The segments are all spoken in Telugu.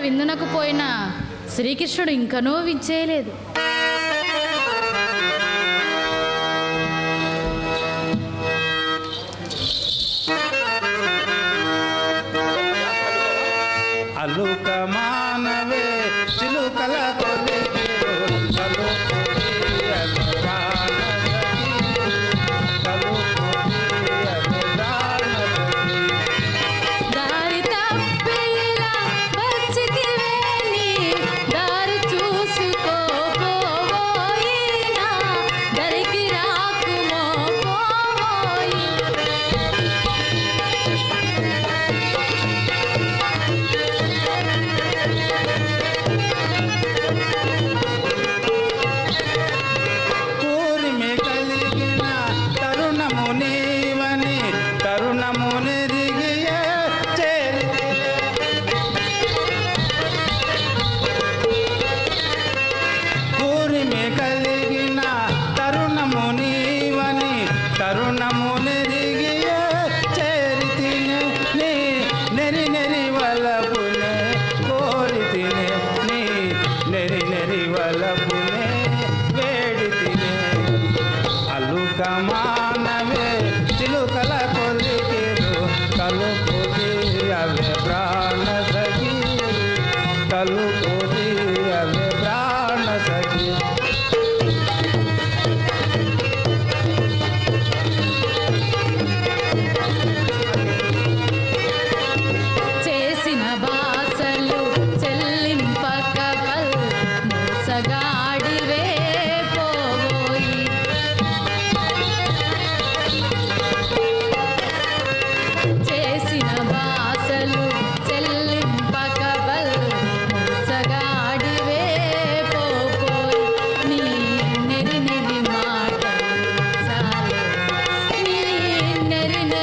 విందునకు పోయిన శ్రీకృష్ణుడు ఇంకనూ విచ్చేయలేదు. అలుక మానవే చిలుకల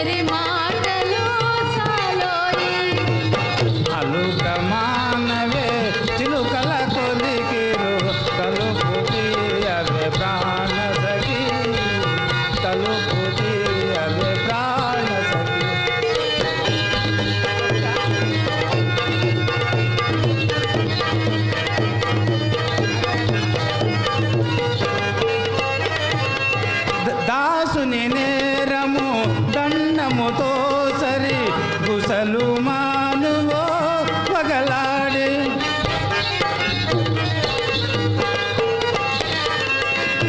అందరి మాటలు చాలోయి. అలుక మానవే చిలుకల కొలికిరు తలుపు తీయవే ప్రాణ సఖి తలుపు తీయవే ప్రాణ సఖి. దాసుని నేరము దండముతో సరి గుసలు మానువో పగలాడి.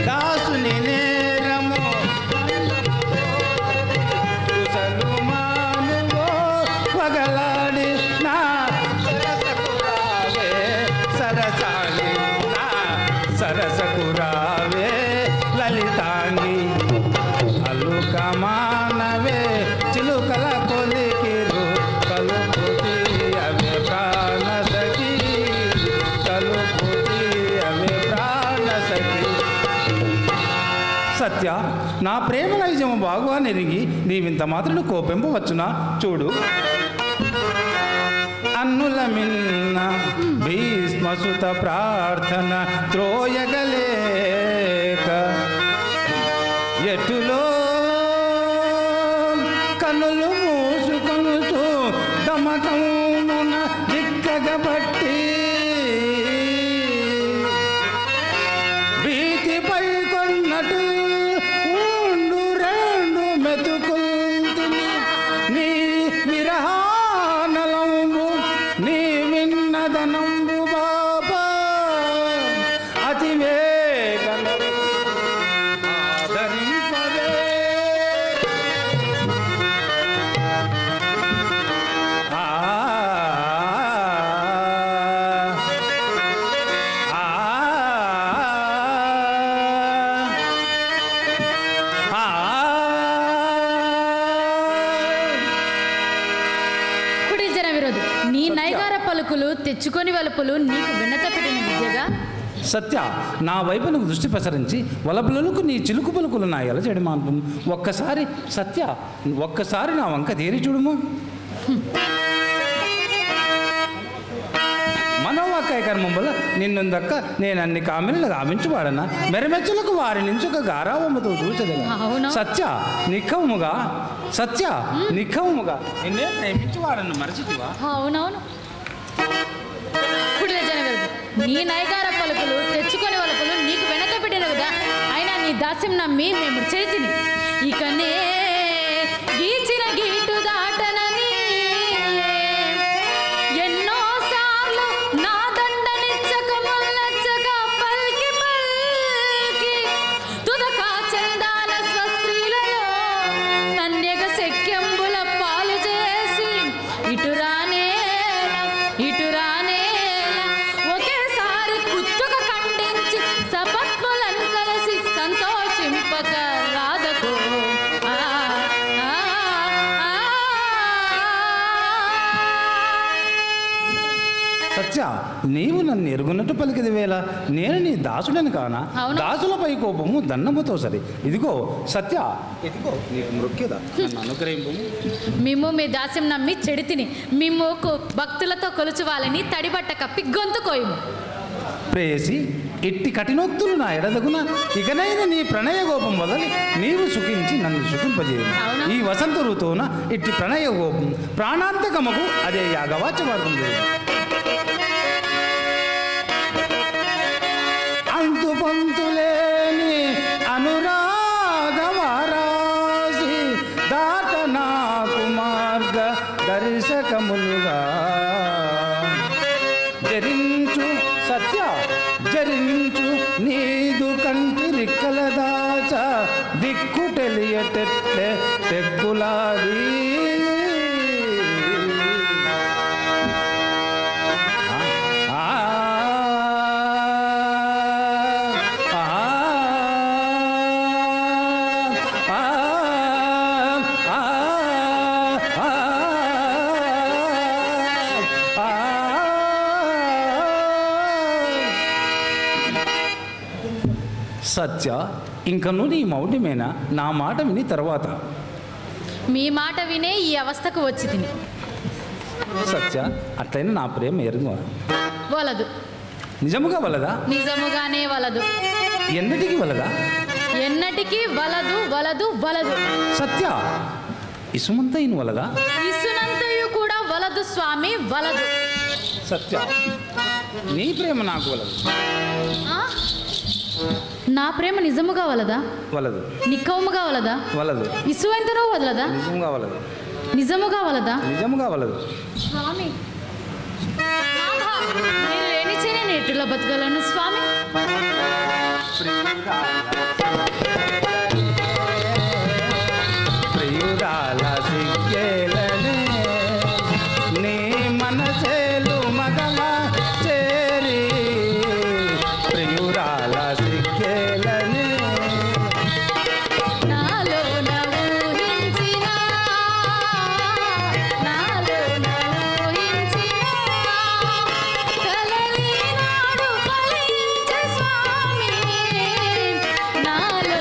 దాసుని నేరము గుసలు మానువో పగలాడి. నా సరసకురావే సరసాంగి నా సరసకురావే లలితాంగి. అలుక మానవే చిలుకల కొలికిరు తలుపు తీయవే ప్రాణ సఖి తలుపు తీయవే ప్రాణ సఖి. సత్య, నా ప్రేమ నైజము బాగుగా నెరిగి నీవింత మాత్రం కోపింపవచ్చునా? చూడు, అన్నుల మిన్న భీష్మసుత ప్రార్థన త్రోయగలేక ఎటులో కనులు మూసుకొనుచు దమకమున దిక్కగబట్టి భీతిపై కొన్నటు ఉండు రెండు మెతుకుల్తిని నీ విరహానలంబు నీ విన్నదనంబు బాబా అతివేగన ఆదరింపవే. ఆ కుడి జన విరోధి, నీ నైగార పలుకులు తెచ్చుకొని వలుపులు నీకు వినత పెట్టిన విద్యగా. సత్య, నా వైపునకు దృష్టి ప్రసరించి వలపులకు నీ చిలుకు పలుకులు నా ఎలజడి మాన్పం. ఒక్కసారి సత్య, ఒక్కసారి నా వంక తీరి చూడుము. మనోవాక్య కర్మం వల్ల నిన్నుందక్క నేను అన్ని కామెలను గావించువాడనా మెరమెచ్చులకు వారి నుంచి ఒక గారావమ్మతో చూచదగా. అవును. సత్య నిఖముగా సత్య నిఖముగా నిన్నే ప్రేమించువాడను మరచితివా? అవునవును. కుడి జన విరోధి, నీ నైగార పలుకులు తెచ్చుకొని వలుపులు నీకు వెనక పెట్టినవిగా. అయినా నీ దాస్యం నమ్మి మేము చేతిని ఇకనే గీచిన గీటు దాటనని ఎన్నో సార్లు నా దండనిచ్చక మల్లచ్చక పల్కి పల్కి తుదకా చందాన స్వస్త్రీలలో నన్యగ శక్యంబుల పాలు చేసి ఇటురానేలా ఒకేసారి కుత్తుక ఖండించి సపత్ములను కలిసి సంతోషింపక రాధకు. ఆ, ఆ, ఆ. సత్య, నీవు నన్ను ఎరుగున్నట్టు పలికిది వేళ నేను నీ దాసుడని కానా? అవును. దాసులపై కోపము దండముతో సరి. ఇదిగో సత్య, ఇదిగో నీకు మృక్యదా నన్ను అనుగ్రహింపు. మేము మీ దాస్యం నమ్మి చెడితిని మేము భక్తులతో కొలుచువాలని తడిబట్ట కప్పి గొంతు కోయము. ప్రేయసి, ఇట్టి కఠినోక్తులు నా ఎడదగున ఇకనైనా నీ ప్రణయ గోపం వదలి నీవు సుఖించి నన్ను సుఖింపజేయు. అవునా? ఈ వసంత ఋతువున ఇట్టి ప్రణయ గోపం ప్రాణాంతకమకు అదే యాగవాచ మార్గం చేయు. అంతు పంతులేని అనురాగవారాసి దాట నాకు మార్గ దర్శకములుగా జరించు సత్య జరించు నీదు కంటి రిక్కల దాచ దిక్కు తెలియటెట్లే తెగ్గులాడి. సత్య, ఇంకను నీ మౌఢ్యమేనా? నా మాట విని తర్వాత మీ మాట వినే ఈ అవస్థకు వచ్చి తిని. సత్య, అట్లయినా నా ప్రేమ ఎరుగు వలదు. నిజముగా వలదా? నిజముగానే వలదు. ఎన్నటికి వలదా? ఎన్నటికీ వలదు, వలదు, వలదు. సత్య, ఇసుమంతైన వలదా? ఇసునంతయు కూడా వలదు స్వామి, వలదు. సత్య, నీ ప్రేమ నాకు వలదు. నా ప్రేమ నిజముగా వలదా? వలదు. నిక్కవముగా వలదా? వలదు. ఇసువెంతనో వదలదా? నిజముగా వలదు. నిజముగా వలదా? నిజముగా వలదు. స్వామి, నేను లేనిచేనే నేటిలో బతకలను స్వామి. ప్రియురాల సిగ్గేలనే నీ మనసేలు మగమా చేరి, ప్రియురాల సిగ్గేలనే నాలో ఊహించిన, నాలో ఊహించిన కలలి నాడు ఫలించే స్వామి, నాలో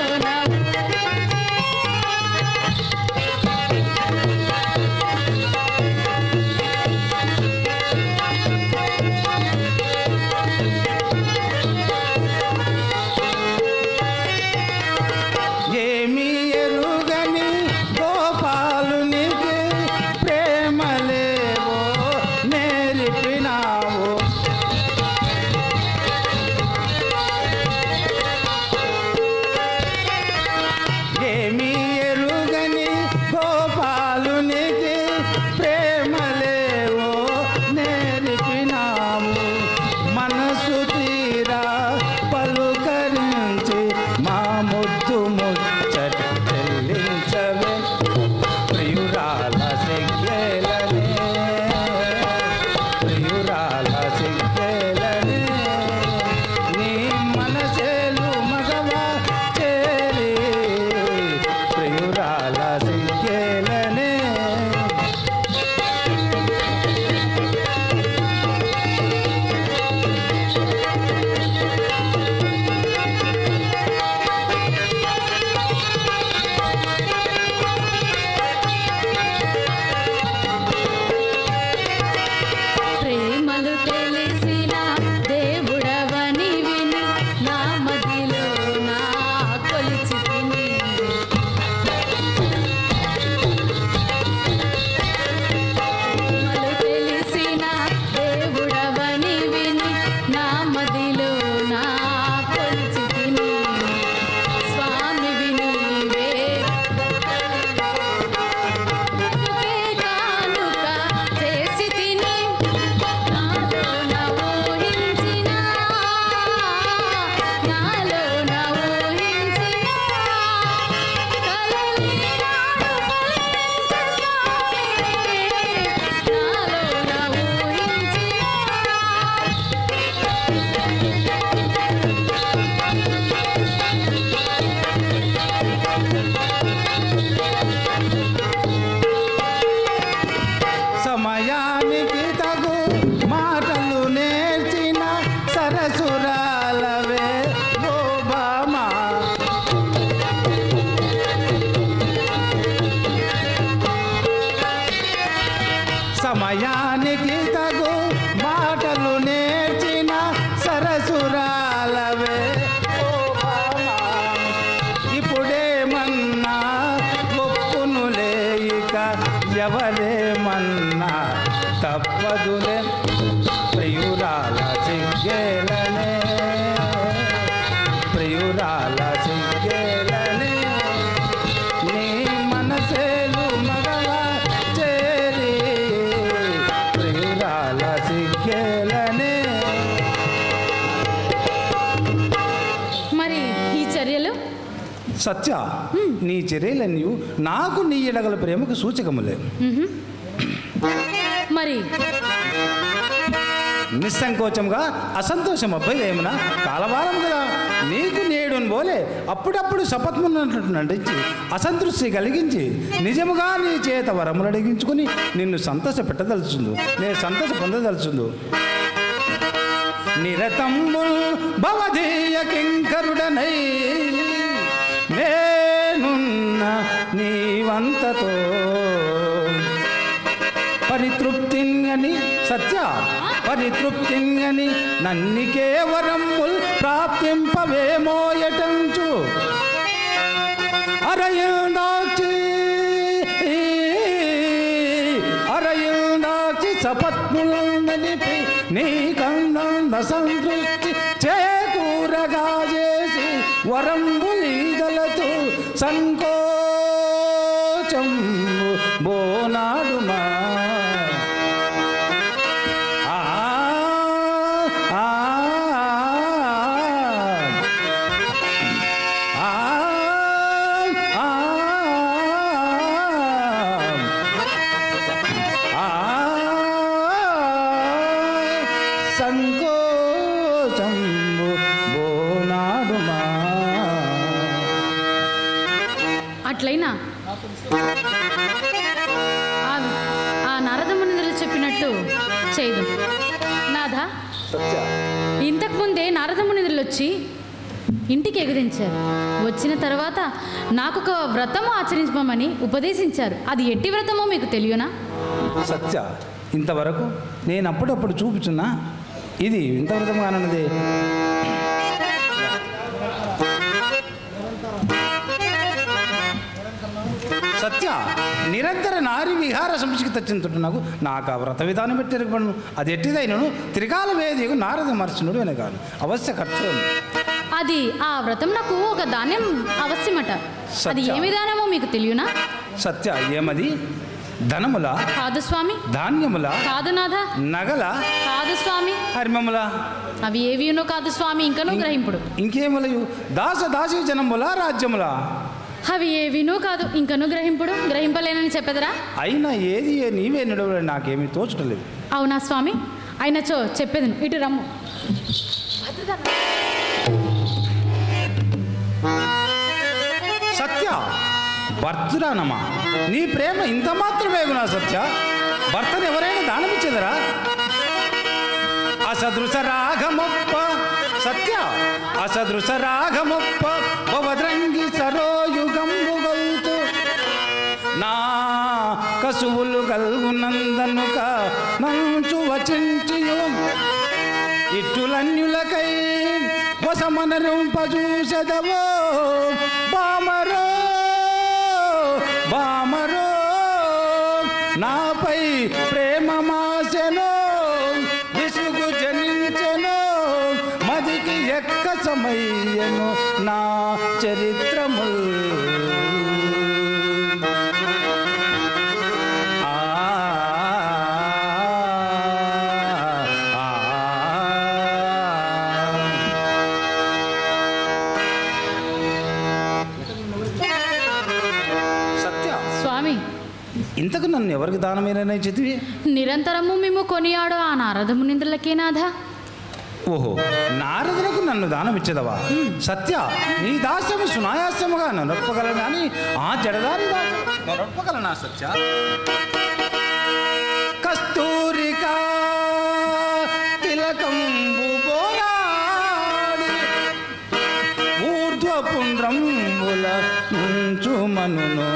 ఏమీ ఎరుగని గోపాలునికి ప్రేమలేవో నేర్పినావు. ఏమీ ఎరుగని గోపాలునికి ప్రేమలేవో నేర్పినాము. మనసు తీరా పలుకరించి మా ముద్దు ముచ్చట చెల్లించవే, ప్రియురాల సిగ్గేలనే, ప్రియురాల సిగ్గేలనే నీ మనసేలు మగవా చేరి, ప్రియురాల సిగ్గేలనే. ప్రేమలు తెలిసిన దేవుడవని విని నా మదిలో నా కొలిచి తిని. ప్రేమలు తెలిసిన దేవుడవని విని నా మదిలో నా కొలిచి తిని. స్వామి వినివే కానుక చేసి తిని. నాలో ఊహించిన, నాలో ఊహించిన కలలి నాడు ఫలించే స్వామి, నాలో ఊహించిన. సమయానికి తగు మాటలు నేర్చిన సరసురాలవే ఓ బామా. సమయానికి తగు మాటలు నేర్చిన సరసురాలవే ఓ బామా. ఇప్పుడేమన్నా ఒప్పునులే, ఇక ఎవరేమన్నా తప్పదులే, ప్రియురాల సిగ్గేలనే, ప్రియురాల సిగ్గేలనే నీ మనసేలు మగవా చేరి, ప్రియురాల సిగ్గేలనే. మరి ఈ చర్యలు సత్య, నీ చర్యలన్నీ నాకు నీ ఎడగల ప్రేమకు సూచకములే. మరి నిస్సంకోచంగా అసంతోషం అభ్యయమున కాలవారం కదా నీకు నేడును పోలే అప్పుడప్పుడు శపథమున్నట్టు నటించి అసంతృష్టి కలిగించి నిజముగా నీ చేత వరములు అడిగించుకుని నిన్ను సంతోష పెట్టదలుచుందు, నేను సంతోష పొందదలుచుందు. నిరతంబుల్ భవధీయ కింకరుడనై నేనున్న నీవంతతో పరితృప్తింగని సత్య పరితృప్తింగని నన్నికే వరముల్ ప్రాప్తింపవేమోయటంచు అరయిందాక్షి సపత్ములందనిపి నీ కంద సంతృష్టి చేకూరగా చేసి వరంబులీదలతో సంకోచం బోనాడుమా అట్లయినా ఆ నారదమునిలు చెప్పినట్టు చేయదు నాథ. ఇంతకుముందే నారదమునిలు వచ్చి ఇంటికి ఎగదించారు. వచ్చిన తర్వాత నాకు ఒక వ్రతము ఆచరించమని ఉపదేశించారు. అది ఎట్టి వ్రతమో మీకు తెలియనా? సత్య, ఇంతవరకు నేను అప్పుడప్పుడు చూపుచున్నా ఇది ఇంత వ్రతం కానున్నది. సత్య, నిరంతర నారి విహార సంస్కృతి చింతుంటున్నాకు నాకు ఆ వ్రత విధానం పెట్టి తిరగబడును. అది ఎట్టిదైనను త్రికాల వేదికు నారద మర్శనుడు వెనకాను అవశ్య కర్తవ్యం. అది ఆ వ్రతం నాకు ఒక ధాన్యం అవశ్యమట. అది ఏ విధానమో మీకు తెలియనా? సత్య, ఏమది? ధనముల కాదు స్వామి. ధాన్యముల కాదు నాథ. నగల కాదు స్వామి. హర్మముల అవి ఏవినో కాదు స్వామి. ఇంకనూ గ్రహింపుడు. ఇంకేములయు? దాస దాసీ జనముల రాజ్యముల అవి ఏవినూ కాదు. ఇంకనూ గ్రహింపుడు. గ్రహింపలేనని చెప్పెదరా? అయినా ఏది నీవే నడవలే నాకేమీ తోచటలేదు. అవునా స్వామి? అయినచో చెప్పేదను. ఇటు రమ్ము. సత్య, భర్తురానమ్మా, నీ ప్రేమ ఇంత మాత్రమేగునా సత్య? భర్తను ఎవరైనా దానమిచ్చేదరా? అసదృశ రాగమొప్ప సత్య, అసదృశ రాగమొప్ప భవద్రంగి సరోయుగంబుగల్తు నా కసువులు గల్గునందనుక నంచు వచించియు ఇట్టులన్యులకై వసమనరింపజూసెదవో బామరో బామరో నాపై ప్రేమ మాసెనో విసుగు జనించెనో మదికి ఎక్కసమయ్యను నా చరిత్రముల్ ఇంతకు నన్ను ఎవరికి దానమేననే చెతివి? నిరంతరము మేము కొనియాడో ఆ నారదమునింద్రులకే నాథా. ఓహో, నారదులకు నన్ను దానం ఇచ్చేదవా? సత్య, నీ దాస్యము సునాయాసముగా నొప్పగలను కానీ ఆ జడదారి నొప్పగలనా సత్య? కస్తూరికా తిలకంబు బోరాడి ఊర్ధ్వపుండ్రంబుల నుంచుమనును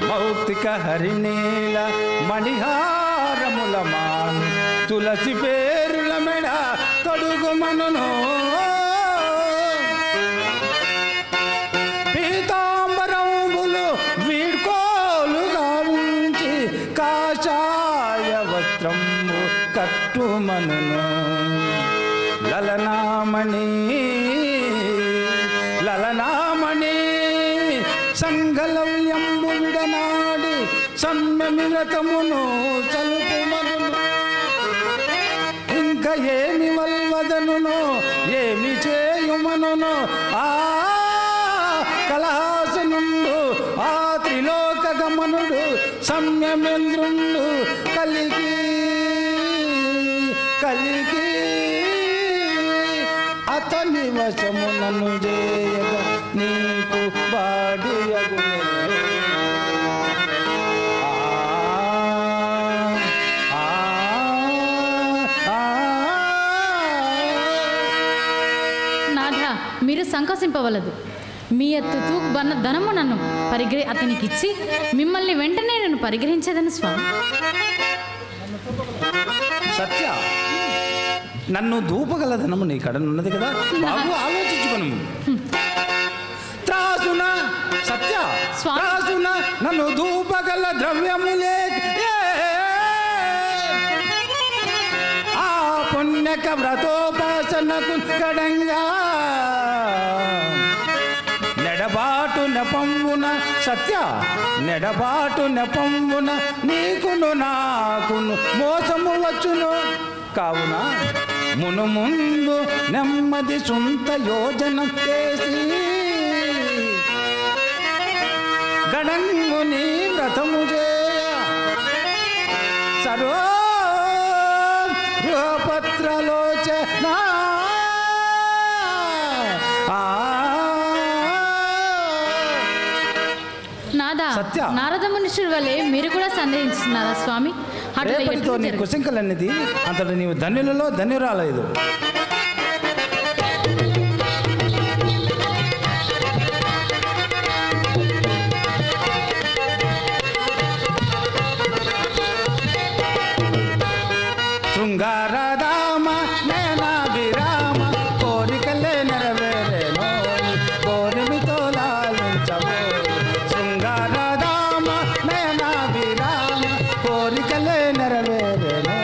మౌక్తిక హరిణీల మణిహారముల మాను తులసి పేరుల మెడ తొడుగుమనును పీతాంబరంబులు వీడ్కోలు గావించి కాషాయ వస్త్రంబు కట్టుమనును లలనామణి లలనామణి సంగలవ్యంబు విడనాడి సమ్యమిరతమును సలుపుమనును ఇంక ఏమి వల్వదనునో ఏమి చేయుమనునో ఆ కలహాసనుండు ఆ త్రిలోక గమనుడు సమ్యమేంద్రుండు కలిగి కలిగి అతని వశమునను చేయగ నీకు బాడియగునే నాథ, మీరు సంకోచింపవలదు. మీ ఎత్తుతూ ధనము నన్ను అతనికి ఇచ్చి మిమ్మల్ని వెంటనే నేను పరిగ్రహించేదని స్వామి. సత్య, నన్ను దూపగల ధనము నీ కడనున్నది కదా, బాగు ఆలోచించుకును. త్రాసున సత్య, త్రాసున నన్ను దూపగల ద్రవ్యములే ఆ పుణ్యక వ్రతోపాసనకు కడంగా నెడబాటు నెపంబున సత్య, నెడబాటు నెపంబున నీకును నాకును మోసము వచ్చును. కావున మును ముందు నెమ్మది సొంత యోజన చేసి గడంగు నీ వ్రతము చేయ సర్వ గృహపత్రలోచనా నారద మునీశ్వరు వలె మీరు కూడా సందేహిస్తున్నారా స్వామి? రేపటితో నీ కుశంకలన్నది అంతట నీవు ధన్యులలో ధన్యురాలేదు. శృంగారదామ నేనా విరామ కోరికలే నెరవేరేనో కోరిమితో లాలించబో. శృంగారదామ నేనా విరామ కోరికలే నెరవేరేనో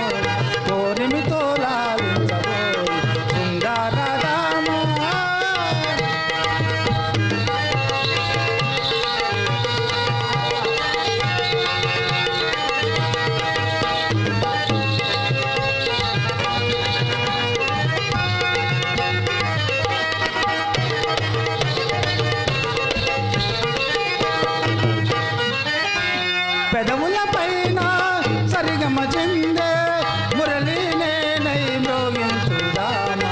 కోరిమితో లాలించబో. శృంగారదామ పెదవుల పైన సరిగమ చెందే మురళీనే నై మ్రోగించుదామా.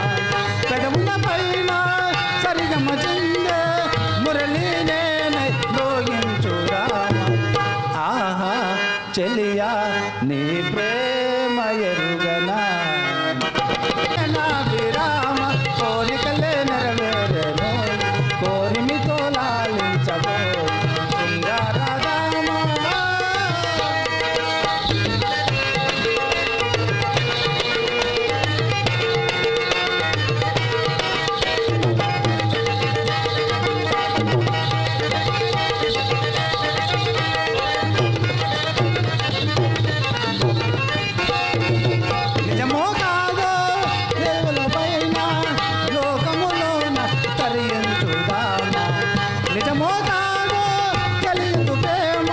పెదవుల పైన సరిగమ చెందే మురళీనే నై మ్రోగించుదామా. ఆహా చెలియా నీ ప్రేమ ఎరుగనా నా విరామ కోరికలే నెరవేరేనో కోరిమితో లాలించబో. నిజమో కాదో దేవుల పైన లోకములోన తరించుదామా. నిజమో కాదో కలియుగు ప్రేమ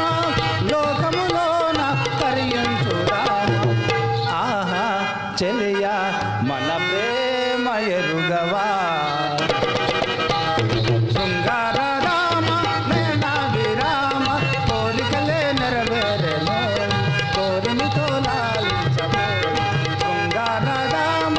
లోకములోన తరించుదామా. ఆహా చెలియా మన ప్రేమ ఎరుగవా. శృంగారదామ నేనా విరామ కోరికలే నెరవేరేనో కోరిమితో లాలించబో. శృంగారదామ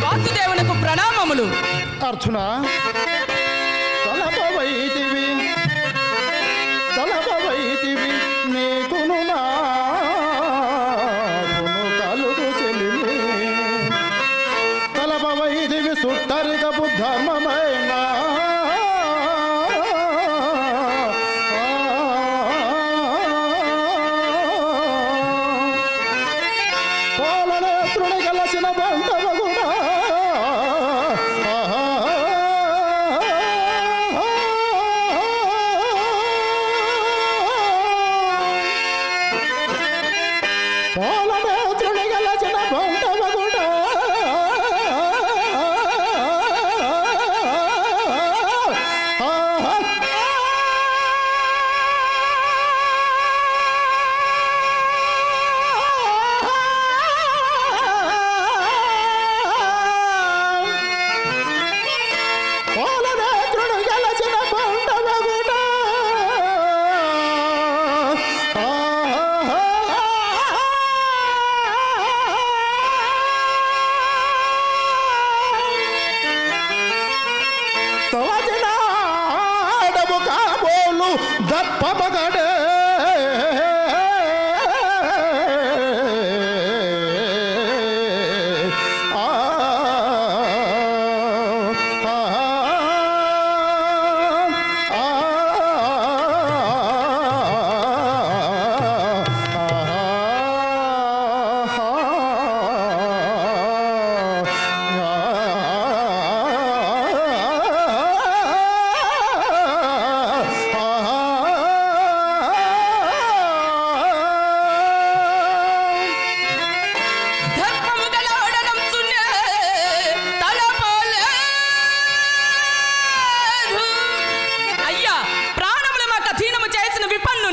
వాసుదేవునకు ప్రణామములు. అర్జున, తలపవైతివి నీకును నాకును కలుగు చెలిమి. తలపవైతివి సుట్టరికపు ధర్మమైన పోలనేత్రుని గలసిన బంధవగుడా. పోలనేత్రుని గలచిన బంధవగుడా. పోలనేత్రుని గలచిన బంధవగుడా.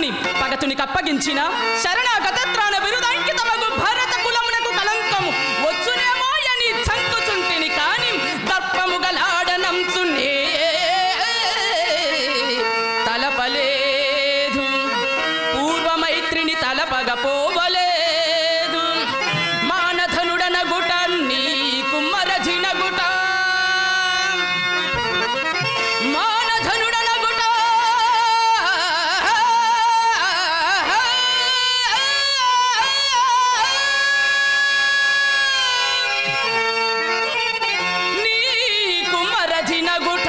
రావణుని పగతునికి అప్పగించిన శరణాగత త్రాణ విరుదంకితమగు భారత కులమునకు కలంకము వచ్చునేమో అని చంకుచుంటిని కాని దర్పము గలాడనంచునే తలపలేదు పూర్వమైత్రిని తలపగపోవలేదు మానధనుడనగుట నీకు మరజినగుట మానధనుడనగుట నీకు మరజినగుట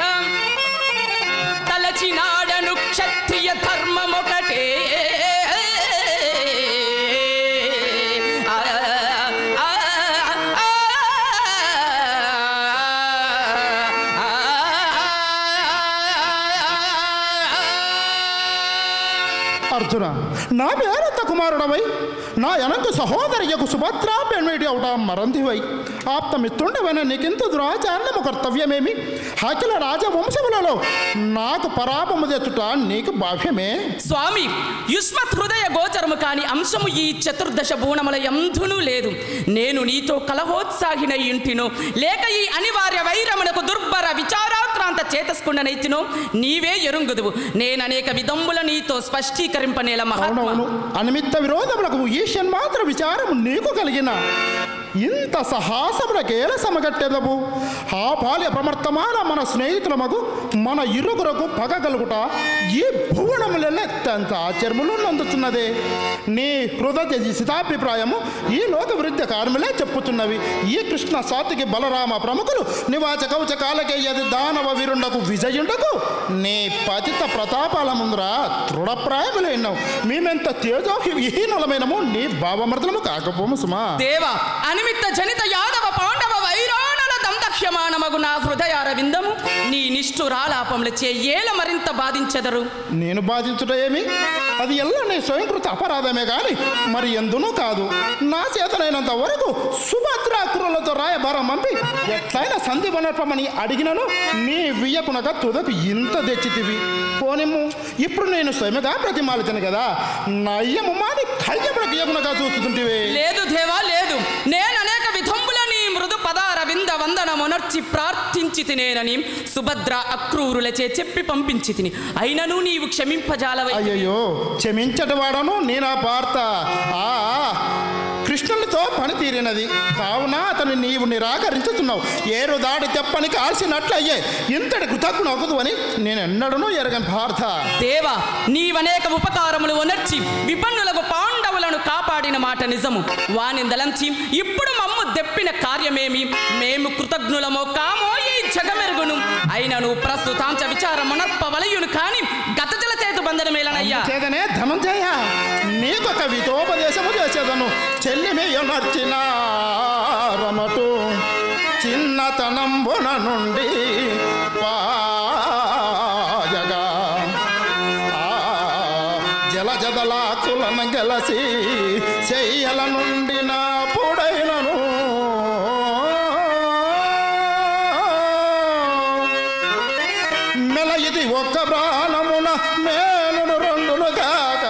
తలచినాడను క్షత్రియ ధర్మమొకటే అర్జున నా మేనత్త కుమారుడవై నా ఎనంక సహోదరియకు సుభద్రా పెన్వేటి అవుట మరందివై ఆప్తమిత్తుండవైన నీకింత దురాచారణము కర్తవ్యమేమి అఖిల రాజవంశములలో నాకు పరాపము తెచ్చుట నీకు భావ్యమే స్వామి యుష్మత్ హృదయ గోచరము కాని అంశము ఈ చతుర్దశ భూణముల యంధును లేదు నేను నీతో కలహోత్సాహిన ఇంటిను లేక ఈ అనివార్య వైరమునకు దుర్భర విచారాక్రాంత చేతస్కుండనైతినో నీవే ఎరుంగుదువు నేననేక విధంబుల నీతో స్పష్టీకరింపనేల మహాత్మ అనిమిత్త విరోధములకు ఈశ్వన్ మాత్ర విచారము నీకు కలిగిన ఇంత సాహసములకేల సమగట్టెదవు ఆ బాల్య ప్రమర్తమాన మన స్నేహితులమగు మన ఇరుగురకు పగ కలుగుట ఈ భువనములెత్తెంత ఆశ్చర్యములు నందుతున్నదే నీ హృదయ సితాభిప్రాయము ఈ లోక విరుద్ధ కార్మిలే చెప్పుతున్నవి ఈ కృష్ణ సాతికి బలరామ ప్రముఖులు నివాచ కవచ కాలకేయది దానవ వీరుండకు విజయుండకు నీ పతిత ప్రతాపాల ముందర దృఢప్రాయములైనవు మేమెంత తేజోహీనలమైనము నీ భావమర్దలము కాకపోము సుమా దేవా అనిమిత్త జనిత యాదవ పాండవ వైరాణల దందహ్యమానమగు నా హృదయారవిందము నీ నిష్ఠురాలాపములచే ఏల మరింత బాధించెదరు నేను బాధించుట ఏమి అది ఎల్లా నీ స్వయంకృత అపరాధమే కానీ మరి ఎందునూ కాదు నా చేతనైనంత వరకు సుభద్రాకురులతో రాయబారం పంపి ఎట్లయినా సంధి వనర్పమని అడిగినను నీ వియ్యపునక తుదకు ఇంత తెచ్చితివి పోనిమ్ము ఇప్పుడు నేను స్వయముగా ప్రతిమాలితను కదా నయ్యము మాని కయ్యమునకు యమునగా చూస్తుంటివే లేదు దేవా లేదు నేను అనేక విధంబుల నీ మృదు పదార వింద వందనమునర్చి ప్రార్థించి తినేనని సుభద్ర అక్రూరులచే చెప్పి పంపించి తిని అయినను నీవు క్షమింపజాలవై అయ్యయ్యో క్షమించటవాడను నేనా పార్త కృష్ణునితో పని తీరినది కావున అతను నీవు నిరాకరించుతున్నావు ఏరు దాడి తెప్పని కాల్చినట్లయ్యే ఇంతటి కృతజ్ఞునవుదు అని నేను ఎన్నడూ ఎరగను పార్థ దేవా నీవనేక ఉపకారములు ఉనర్చి విపన్నులకు పాండవులను కాపాడిన మాట నిజము వానిందలంచి ఇప్పుడు మమ్ము దెప్పిన కార్యమేమి మేము కృతజ్ఞులమో కామో ఈ జగమెరుగును అయినను ప్రస్తుతాంచ విచారమునర్ప వలయును కాని గతజల చేతు బంధనమేలనయ్యా చేదనే ధనంజయ నీకొక వితోపదేశము చేసేదను చెల్లిమేయనర్చిన రమటు చిన్నతనంబున నుండి పాయగా జలజదలాకులను గెలసి చెయ్యల నుండి నా పొడైనను మెల ఇది ఒక్క ప్రాణమున మేలును రెండును కాక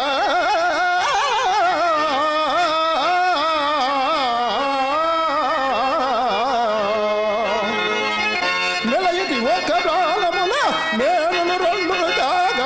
మెల ఇది ఒక్క ప్రాణమున మేలును రెండును కాక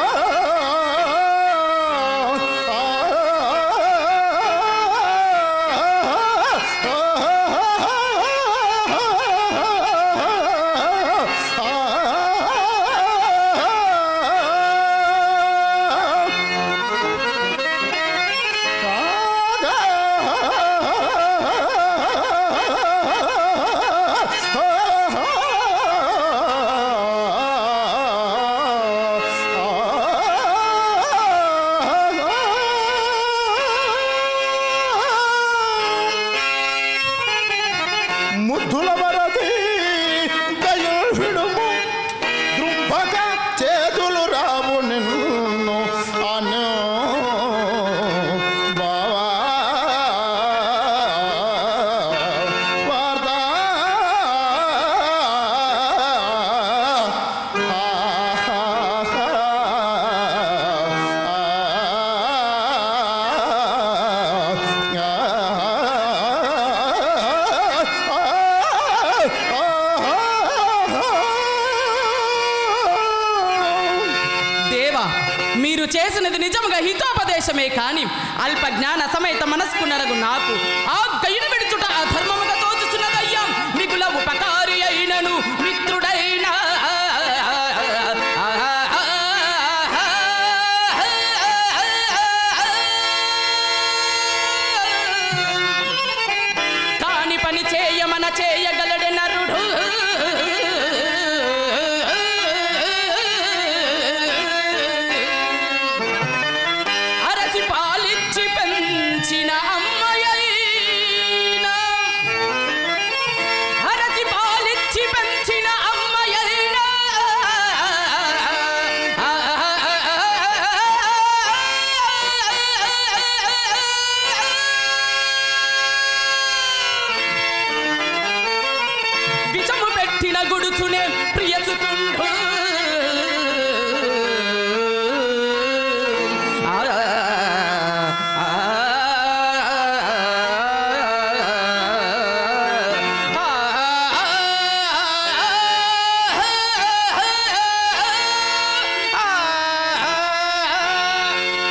చేసినది నిజముగా హితోపదేశమే కాని అల్ప జ్ఞాన సమేత మనస్కునరగు నాకు ఆ గైన విడుచుట అధర్మముగా తోచుచున్నదయ్యా. మిగుల ఉపకారి అయినను మిత్రుడైన కాని పని చేయమన చేయగలడే నరుడు. అరసి పాలిచ్చి పెంచిన అమ్మయైనా, అరసి పాలిచ్చి పెంచిన అమ్మయైనా విషము పెట్టిన గుడుచునే ప్రియసుతుండు.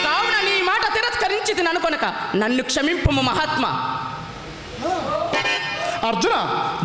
కావున నీ మాట తిరస్కరించి అనుకొనక నన్ను క్షమింపుము మహాత్మా. అర్జున,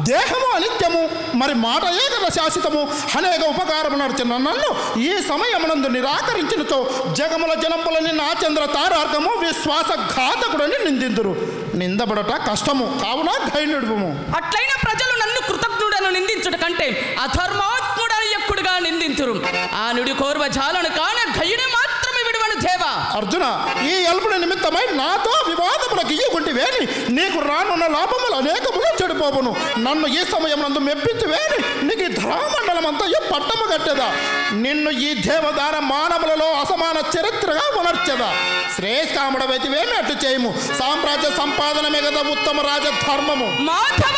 దేహము అనిత్యము, మరి మాట కదా శాశ్వతము. అనేక ఉపకారము నడిచిన నన్ను ఈ సమయమునందు నిరాకరించినతో జగముల జనంపులని నా చంద్ర తారార్గము విశ్వాసఘాతకుడని నిందిందురు. నిందబడట కష్టము, కావున ధైర్యుడుము. అట్లైన ప్రజలు నన్ను కృతజ్ఞుడను నిందించుట కంటే అధర్మాత్ముడని ఎక్కుడుగా నిందింతురు. ఆ నుడి కోర్వ జాలను కాన గయుని మాత్రమే విడువను దేవా. అర్జున, ఈ అల్పుడి నిమిత్తమై నాతో వివాదములకు ఇయ్యకుంటివేని నీకు రానున్న లాభములు అనేకములు చెడిపోవును. నన్ను ఈ సమయం నందు మెప్పించివేని నీకు ఈ ధరామండలమంతా పట్టము కట్టేదా. నిన్ను ఈ దేవదాన మానవులలో అసమాన చరిత్రగా ఉనర్చెదా. శ్రేష్కాముడవైతివేమి అట్లు చేయము. సామ్రాజ్య సంపాదనమే కదా ఉత్తమ రాజధర్మము. మాధవ,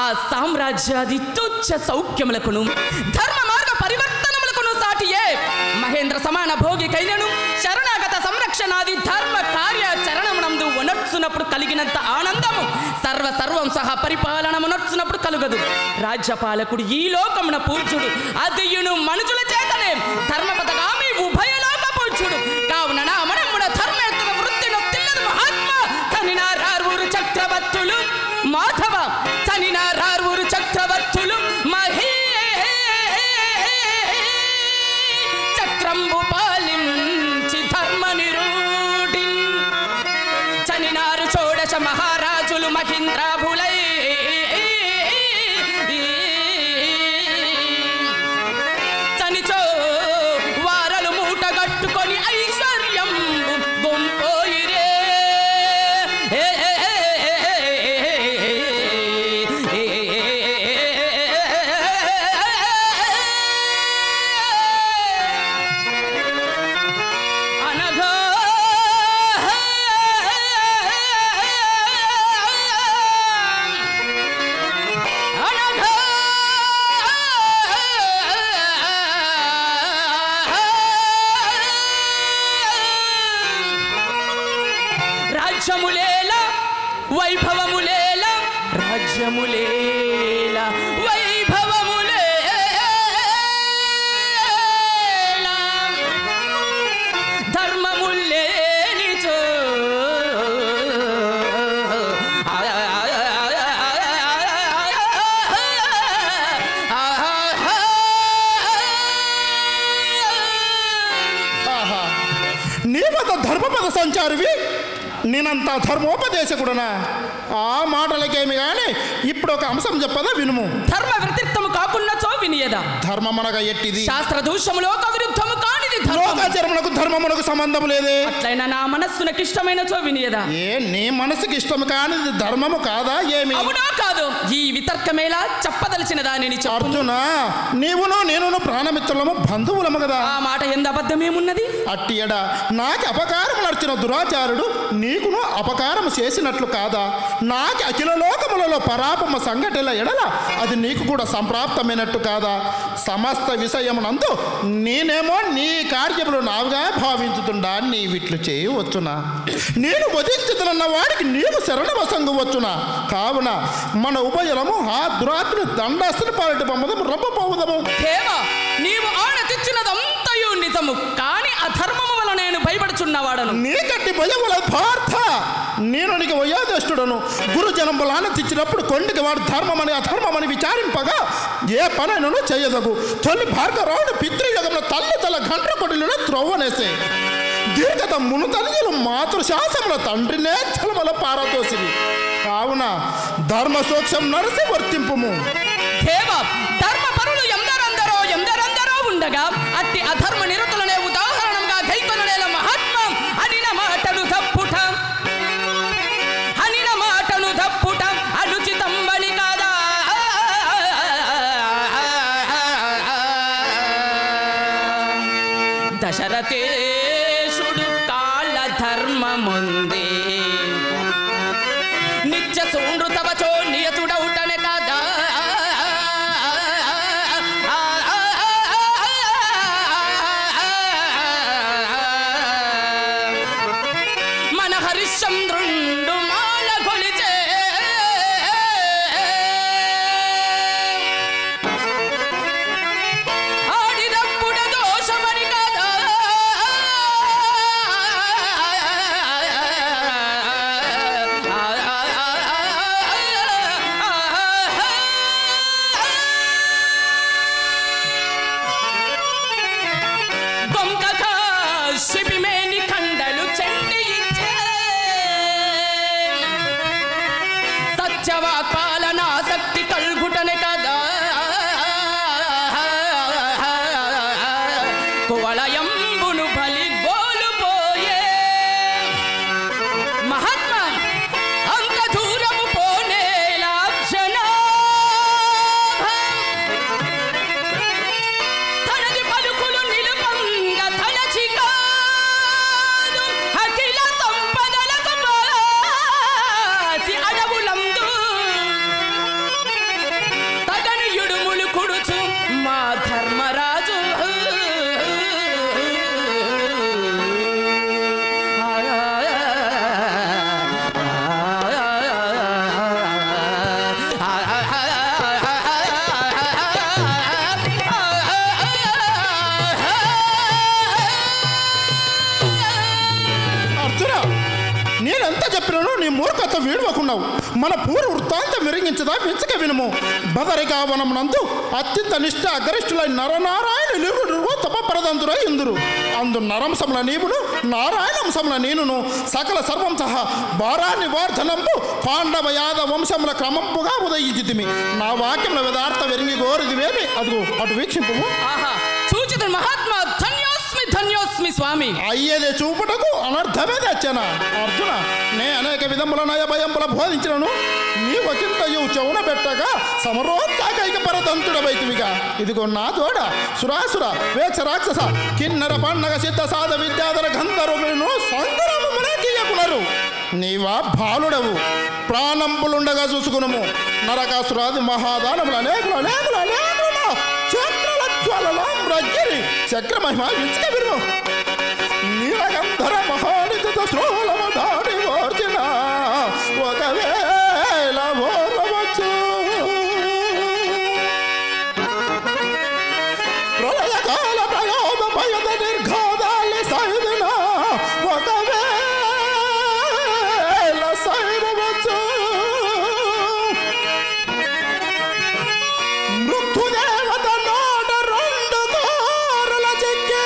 ఆ సామ్రాజ్యాది తుచ్చ సౌఖ్యములకును ధర్మ మార్గ పరివర్తనములకును సాటియే మహేంద్ర సమాన భోగికైనను శరణాగత సంరక్షణాది ధర్మ కార్యాచరణమునందు ఉనర్చునప్పుడు కలిగినంత ఆనందము సర్వం సహా పరిపాలనమునర్చునప్పుడు కలుగదు. రాజ్యపాలకుడు ఈ లోకమున పూజ్యుడు, అదియును మనుషుల చేతనే ధర్మపదగామి ఉభయలోక పూజ్యుడు. కావున నా మనమున ధర్మేత్తర వృత్తి నొత్తిల్లదు మహాత్మ. తనినారారు చక్రవర్తులు మాధవ, తనినారారు చక్రవర్తులు మహీ చక్రంబు పాలించి ధర్మ నిరూఢి. చనినారు షోడశ మహారాజులు మహీంద్రాభులై చనిచో వారలు మూటగట్టుకొని ఐశ్వర్యం గొంపోయిరే. అనగా అనగా రాజ్యములేల వైభవములేల, రాజ్యములేల వైభవములేల, ధర్మములేనిచో ఆహా, నీవంత ధర్మపద సంచారివి, నేనంత ధర్మోపదేశకుడనా? ఆ మాటలకేమి కానీ ఇప్పుడు ఒక అంశం చెప్పదా వినుము. ధర్మ వ్యతిరిక్తము కాకున్న చో వినియదా. ధర్మమనగా ఎట్టిది? శాస్త్ర దూషములో విరుద్ధము కానిది ధర్మము. లోకాచరమునకు ధర్మమునకు సంబంధం లేదే. అట్లయినా నా మనస్సునకు ఇష్టమైన చో వినియదా. ఏ నీ మనసుకి ఇష్టం కానిది ధర్మము కాదా ఏమి? అవునా కాదు, ఈ వితర్కమేలా చెప్పదలిచిన దానిని చెప్పు. అర్జున, నీవును నేనును ప్రాణమిత్రులము బంధువులము కదా. ఆ మాట ఎందు అబద్ధమేమున్నది? అట్టి ఎడ నాకు అపకారం నడిచిన దురాచారుడు నీకును అపకారం చేసినట్లు కాదా? నాకు అఖిల లోకములలో పరాపమ సంఘటన ఎడల అది నీకు కూడా సంప్రాప్తమైనట్టు కాదా? సమస్త విషయమునందు నేనేమో నీ కార్యములు నావుగా భావించుతుండా నీ విట్లు చేయవచ్చునా? నేను వధించుతున్న వాడికి నీవు శరణవసంగు వచ్చునా? కావున మన ఉభయలము ఆ దురాత్మని దండాస్తుని పాలటి బొమ్మదము రప్పపోవుదము. దేవా, నీవు ఆడ తెచ్చినదంతయు నిజము, కాని అధర్మము వల్ల నేను భయపడుచున్నవాడను. నీకట్టి భయముల పార్థ, నేను నీకు వయోజ్యేష్ఠుడను. గురుజనంబులాన తెచ్చినప్పుడు కొండికి వాడు ధర్మమని అధర్మమని విచారింపగా ఏ పనైనను చేయదగు. తొలి భార్గరావుడు పితృయుగంలో తల్లి తల గండ్ర కొడిలను త్రవ్వనేసే దీర్ఘత మునుతల్లిలు మాతృశాసముల తండ్రినే చలమల పారదోసిరి. కావున ధర్మ సూక్ష్మం నరసి వర్తింపుము. దేవ, ధర్మ పరులు ఎందరందరో ఉండగా అట్టి అధర్మ నిరతులనే ఉదాహరణంగా గైకొనలేల మహాత్మం అనిన మాటను దప్పుట అనుచితంబని కాదా. దశరథేశుడు కాళ్ళ ధర్మముందే నిత్య సూండ్రుతవచో నియతుడౌటనే కాదా. మన హరిశ్చంద్రుండు మాల కొలిచే ఆడినప్పుడ దోషమని కాదా. శిబిమేని ఖండలు చెండి ఇచ్చే సత్యవాక్పాలన ఆసక్తి కల్గుటనే కదా. కువళయంబును బలి గోలుపోయే మహాత్మా అంత దూరము పోనే లాభ్యనా. తనది పలుకులు నిలుపంగ తలచి కాదు అఖిల సంపదలకు పాసి అడవులందు తగని యుడుములు కుడుచు మా ధర్మరాజు. అర్జున, నేనెంత చెప్పినాను నీ మూర్ఖత వీడవకున్నావు. మన పూర్వ వృత్తాంతం విరిగించదా వించక వినుము. బదరిగా వనమునందు అత్యంత నిష్ఠ అగరిష్ఠులై నరనారాయణ నిరుడు తపపరదంతురై ఇందురు. అందు నరంశముల నీవును నారాయణంశముల నేనును సకల సర్వం సహా భారాన్ని వార్ధనంపు పాండవ యాదవ వంశముల క్రమంపుగా ఉదయించితిమి. నా వాక్యముల వేదార్థ వెరిగి గోరిదివేమి అదుగు అటు వీక్షింపు. ఆహా, సూచిత మహాత్మా ధన్యోస్మి స్వామి. అయ్యేదే చూపుటకు అనర్థమే తెచ్చనా. అర్జున, నే అనేక విధముల నయ భయంబుల బోధించినను నీవు చింతయు చెవున పెట్టగా సమరోత్సాకైక పరతంతుడవైతివిగా. ఇదిగో నా తోడ సురాసుర వేచ రాక్షస కిన్నర పండగ సిద్ధ సాధ విద్యాధర గంధర్వులను సంగ్రామమునే గీయకునరు. నీవా బాలుడవు, ప్రాణంబులుండగా చూసుకునుము. నరకాసురాది మహాదానములు అనేకులు చక్రలజ్వలలం రగ్గిరి చక్రమహిమ వించక విను. నీలగంధర మహానిత శ్రోలమ దాడి ఓర్చిన ఒకవేళ ఓర్వవచ్చు. ప్రళయకాల ప్రయోగ భయద నిర్ఘోదాలి సైదిన ఒకవేళ సైరవచ్చు. మృత్యుదేవత నోట రెండు కోరల చెక్కి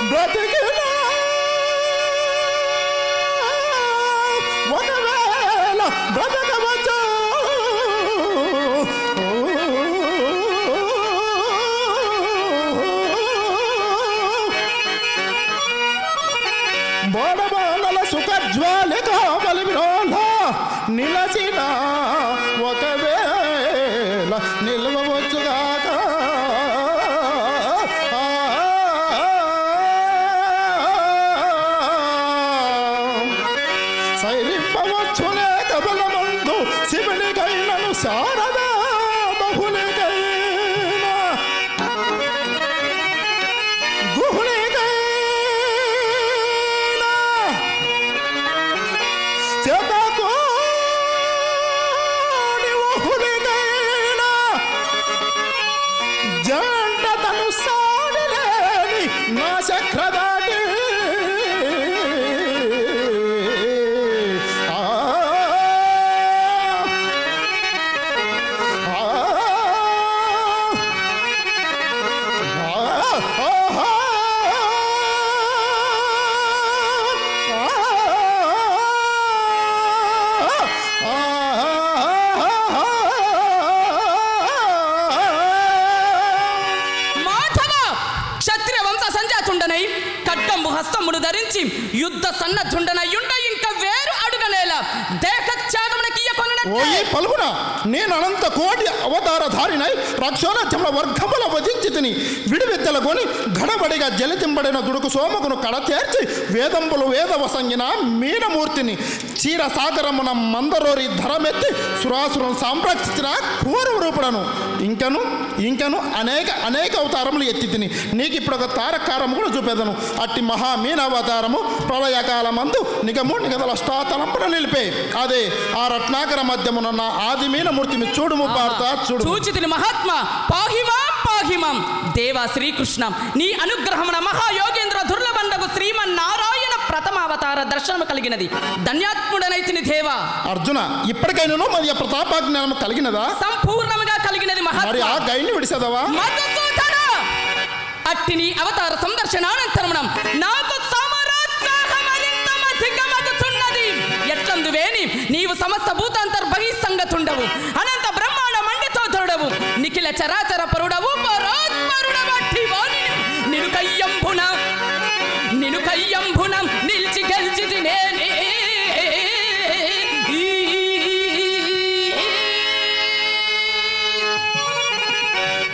బ్రతికిన ఒకవేళ బ్రతకవచ్చు. బోడబాలల సుఖజ్వాలి కామలి విరోధ నిలసిన ఒకవేళ నిలవచ్చుగాక. సైరింపవచ్చునే కబలమందు శివునికైనను శారదా బహునికైన గుహునికైన చేతకోని వహునికైన జంట తను సాడిలే ఖడ్గంబు హస్తమును ధరించి యుద్ధ సన్నద్ధుండనయుండ ఇంకా వేరు అడుగనేల దేహ ఓయి పలుగున నేను అనంత కోటి అవతారధారినై రక్షోలచమల వర్గముల వధించి తిని విడివిద్దల కొని గడబడిగా జలితింబడిన దుడుకు సోమకును కడతేర్చి వేదంబులు వేదవసంగిన మీనమూర్తిని క్షీరసాగరమున మందరోరి ధరమెత్తి సురాసురం సంరక్షించిన పూర్వ రూపుడను ఇంకను అనేక అవతారములు ఎత్తి తిని నీకు ఇప్పుడు ఒక తారకారము కూడా చూపేదను అట్టి మహామీనావతారము ప్రళయకాలమందు నిగదల అష్టాతలంపున నిలిపే అదే ఆ రత్నాకర మధ్యమున ఆది మీనమూర్తిని చూడుము పార్త చూడు చూచితిని మహాత్మా పాహిమాం దేవా శ్రీకృష్ణ నీ అనుగ్రహమున మహాయోగేంద్ర దుర్లభండకు శ్రీమన్నారాయణ ప్రథమావతార దర్శనము కలిగినది ధన్యాత్ముడనైతిని దేవా. అర్జున ఇప్పటికైనా మరి ప్రతాపాజ్ఞానము కలిగినదా? సంపూర్ణముగా కలిగినది మరి ఆ గైని విడిసదవా? మధుసూదన అట్టి నీ అవతార సందర్శనానంతరమునం నాకు సమరోత్సాహమధికమగుతున్నది. ఎట్లందువేని నీవు సమస్త భూతాంతర్బహిస్సంగతుండవు అనంత బ్రహ్మాండ మండితోధరుడవు నిఖిల చరాచర పరుడవు పరోత్పరుడవట్టి నిను కయ్యంభున నిలిచి గెలిచిది నేనే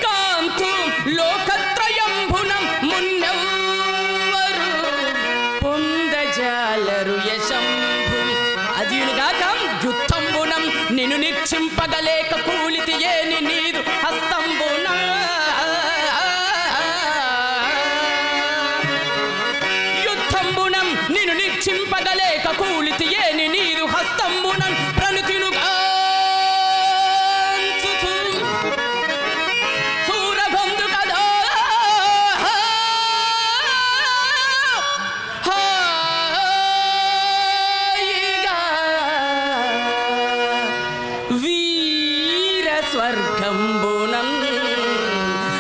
కాంతు లోకత్రయంభునం మున్నెవ్వరు పొందజాలరు యశంభు అదియునుగాక యుద్ధంబునం నిన్ను నిక్షింపగలేక కూలితి ఏని నీదు హస్తంబున యుద్ధంబునం నిన్ను నిక్షింపగలేక కూలితి ఏని నీదు హస్తంబునం ప్రణుతినుగా స్వర్గంబునం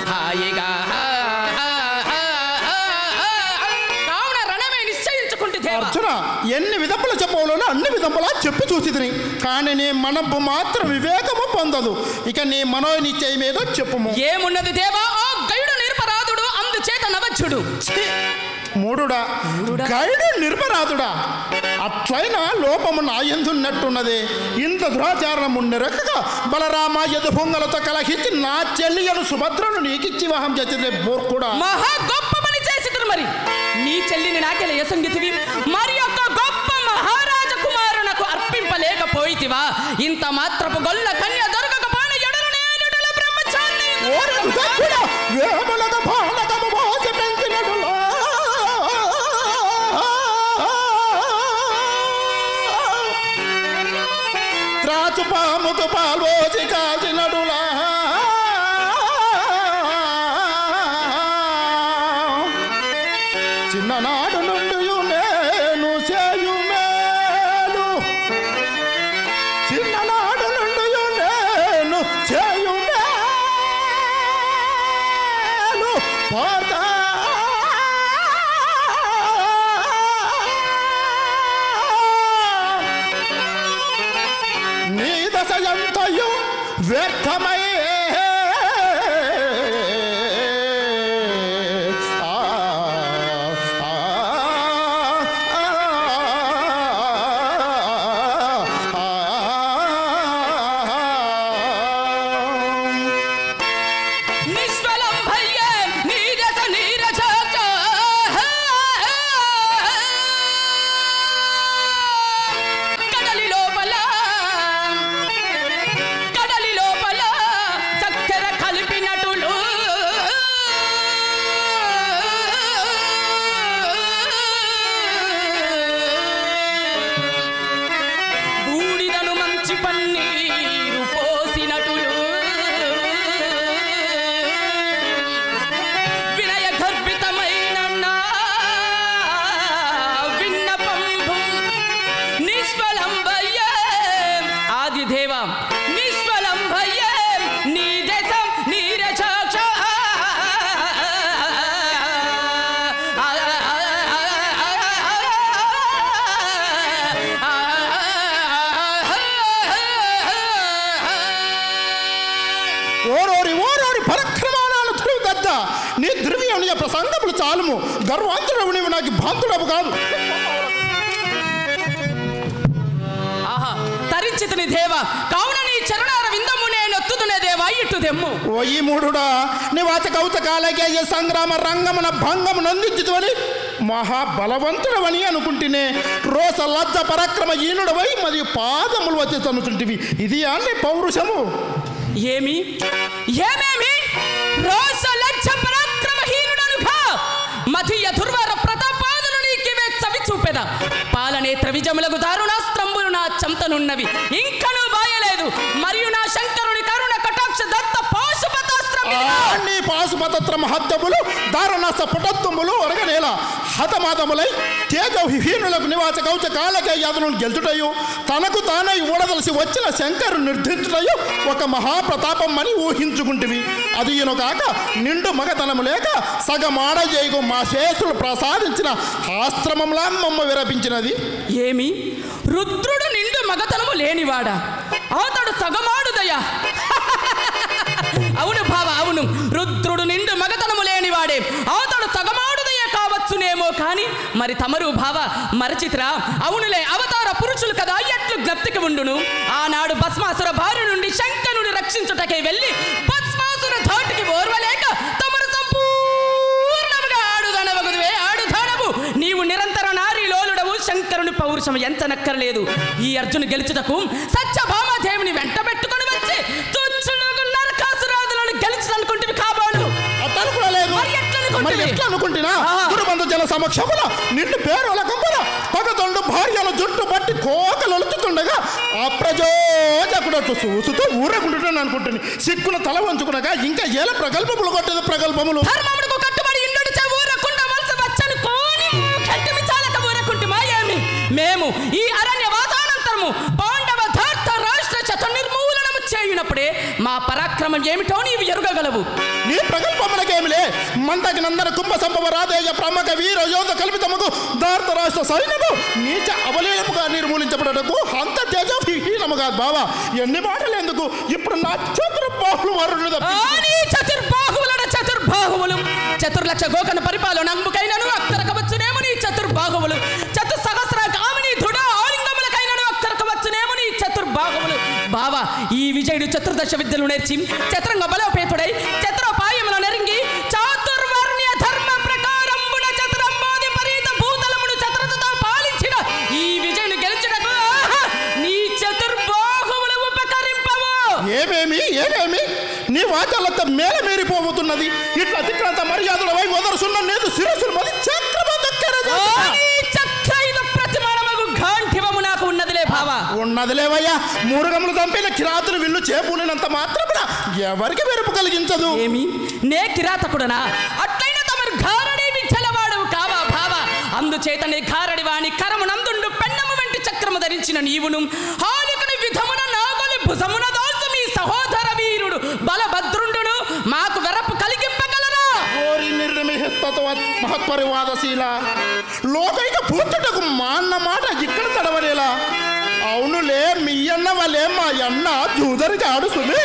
హాయిగా కావున రణమే నిశ్చయించుకుంటే అర్జున ఎన్ని విధములు చెప్పవలోనో అన్ని విధములా చెప్పి చూసితిని కానీ నీ మనపు మాత్రం వివేకము పొందదు. ఇక నీ మనోనిశ్చయమేదో చెప్పుము. ఏమున్నది దేవా? ఓ గైడు నిరపరాధుడు అందుచేత నవచ్చుడు. మూడుడా గైడు నిర్మరాధుడా అట్లైనా లోపము నా ఎందున్నట్టున్నదే. ఇంత దురాచారణము నిరకగా బలరామ ఎదు పొంగలతో కలహించి నా చెల్లియను సుభద్రను నీకిచ్చి వివాహం చేసిందే మూర్ఖుడా. మహా గొప్ప పని చేసితురు. మరి నీ చెల్లిని నాకెల యసంగితివి మరి యొక్క గొప్ప మహారాజ కుమారునకు అర్పింపలేకపోయితివా? ఇంత మాత్రపు గొల్ల కన్య దొరకకపోయిన ఎడలు నేనుటల బ్రహ్మచారిని పాముకు పాల్పోసి కాచినడులా చిన్ననాడు నుండి నేను చేయు మేలు చిన్ననాడు నుండి నేను చేయు మేలు పార్త నీ దశయంతయు వ్యర్థమై కడలి లోపల పోయే ప్రసంగములు చాలుము. గర్వాంతుడవు నీవు, నాకు భాంతుడవు కాదు. ఆహా తరించితిని దేవ, కావున నీ చరణార విందము నేను ఒత్తుదునే దేవా ఇటు దెమ్ము. ఓ ఈ మూఢుడా, నివాచ కౌతకాలకేయ సంగ్రామ రంగమున భంగము నందించుతువని మహాబలవంతుడవని అనుకుంటేనే రోస లజ్జ పరాక్రమ ఈనుడవై మరియు పాదములు వచ్చి తనుచుంటివి. ఇది అన్ని పౌరుషము. ఏమి ఏమేమి రోస లజ్జ పరాక్రమహీనుడనుగా మధుయ దుర్వార ప్రతాపాదులు నీకివే చవి చూపెద. పాలనేత్ర విజములకు దారుణాస్త్రంబులు నా చెంతనున్నవి, ఇంకను బాయలేదు. మరియు నా శంకరుని కరుణ కటాక్ష దత్త నీ పాశుపతత్ర మహత్తములు దారుణాస్త పుటత్వములు అరగనేల హతమాదములై తేజహీనులకు నివాస కౌచ కాలకే యాదను గెలుచుటయు తనకు తానై ఊడదలసి వచ్చిన శంకరు నిర్ధించుటయు ఒక మహాప్రతాపం అని ఊహించుకుంటువి. అది ఈయన కాక నిండు మగతనము లేక సగమాడజేయకు మా శేషులు ప్రసాదించిన ఆశ్రమంలా మమ్మ విరపించినది. ఏమి రుద్రుడు నిండు మగతనము లేనివాడా? అతడు సగమాడుదయా? అవును భావ, అవును. రుద్రుడు నిండు మగతనము లేనివాడే, అతడు సగమాడుదయ కావచ్చునేమో కానీ మరి తమరు భావ మరచిత్రా? అవునులే, అవతార పురుషులు కదా ఎట్లు జ్ఞప్తికి ఉండును. ఆనాడు భస్మాసుర భార్య నుండి శంకరుని రక్షించుటకే వెళ్ళి భస్మాసుర ధాటికి ఓర్వలేక తమరు సంపూర్ణముగా ఆడుదనవగుదువే ఆడుదానవు. నీవు నిరంతర నారీ లోలుడవు, శంకరుని పౌరుషం ఎంచనక్కర్లేదు. ఈ అర్జును గెలుచుటకు సత్యభామాదేవిని వెంట పెట్టుకొని వచ్చి తుచ్చులకు నరకాసురాదులను గెలిచిననుకుంటే కాబోలు. అనుకుంటున్నా గురుబంధు జన సమక్షమున నిండు పేరుల కంపున పగదొండు భార్యను జుట్టు బట్టి కోకలొలుచుతుండగా అప్రజోజకుడట్టు చూసుతూ ఊరకుంటున్నాను అనుకుంటుంది. సిక్కును తల వంచుకునగా ఇంకా ఏల ప్రగల్భములు కొట్టేది ప్రగల్భములు. మేము ఈ అరణ్య వాతానంతరము పాండవ ధార్త రాష్ట్ర చత నిర్మూలనము చేయునప్పుడే మా పరాక్రమం ఏమిటో నీవు ఎరుగగలవు. నీ ప్రగల్భములకేమిలే మందకి నందన కుంభ సంభవ రాధేయ ప్రముఖ వీర యోధ కల్పితముకు ధార్త రాష్ట్ర సైన్యము నీచ అవలేముగా నిర్మూలించబడటకు అంత తేజహీనముగా బావా. ఎన్ని మాటలు ఎందుకు? ఇప్పుడు నా చతుర్బాహులు చతుర్బాహువులు చతుర్లక్ష గోకన పరిపాలన అంబుకైనను అక్కరకవచ్చునేమో నీ చతుర్బాహువులు. చతుస్సహస్ర కామిని దృఢ ఆలింగములకైనను అక్కరకవచ్చునేమో నీ చతుర్బాహువులు. బావా, ఈ విజయుడు చతుర్దశ విద్యలు నేర్చి చతురంగ బలోపేతుడై చతురోపాయముల నెరింగి చాతుర్వర్ణ్య ధర్మ ప్రకారంబున చతురంబాది పరీత భూతలమును చతురతతో పాలించిన ఈ విజయుని గెలుచుటకు నీ చతుర్బాహువులు ఉపకరింపవు. ఏమేమి నీ వాచాలంతా మేల మీరిపోతున్నది. ఇట్లా తిట్లంత మర్యాదల వై వదరుసున్న నేదు శిరస్సులు మది ఉన్నదిలేవయ్యా. మూడుగములు చంపిన కిరాతులు విల్లు చేపూలినంత మాత్రమున ఎవరికి వెరుపు కలిగించదు. ఏమి నే కిరాతకుడనా? అట్లయినా తమరు ఘారడి విచ్చలవాడవు కావా భావ. అందుచేతనే ఘారడి వాణి కరము నందుండు పెన్నము వంటి చక్రము ధరించిన నీవును హాలికుని విధమున నాగలి భుజమున దాల్చు మీ సహోదర వీరుడు బలభద్రుండును మాకు వెరపు కలిగింపగలరా? ఓరి మహత్పరివాదశీల లోకైక పూర్తుటకు మా అన్న మాట ఇక్కడ తడవనేలా. అవునులే, మీ అన్న వాళ్ళే మా అన్న జూదరికి ఆడుతుంది.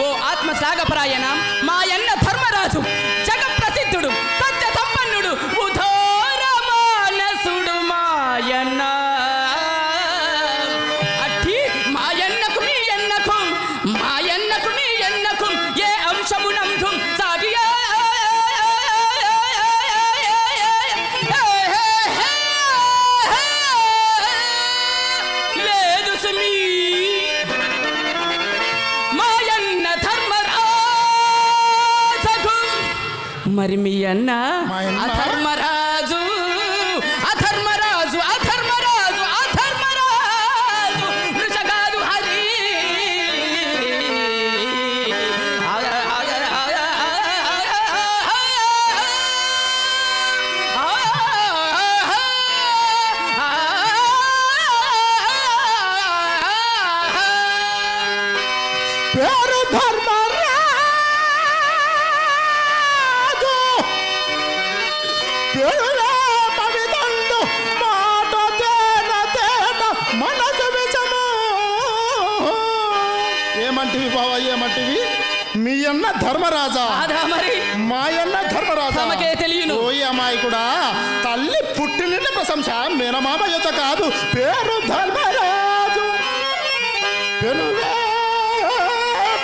ఓ ఆత్మసాగపరాయణ, మా అన్న ధర్మరాజు జగప్రసిద్ధుడు సత్య సంపన్నుడు ఉదార మానసుడు మాయన్న. అట్టి మాయన్నకు మీ ఎన్నకు ఏ అంశమునందు సాటి లేదు సుమీ. మాయన్న ధర్మరాజు, మరి మీ అన్న అధర్మరాజు అధర్మరాజు అధర్మరాజు అధర్మరాజు వృషగాదు హరి. పేరు ధర్మరాజు పేరులో పవితండు మహానుభావ ఏమంటివి? మీ అన్న ధర్మరాజా? అదా మరి మా అన్న ధర్మరాజా తమకే తెలియను. ఓయ్ అమ్మాయి కూడా తల్లి పుట్టిన ప్రశంస మేనమామ యొక్క కాదు, పేరు ధర్మరాజు.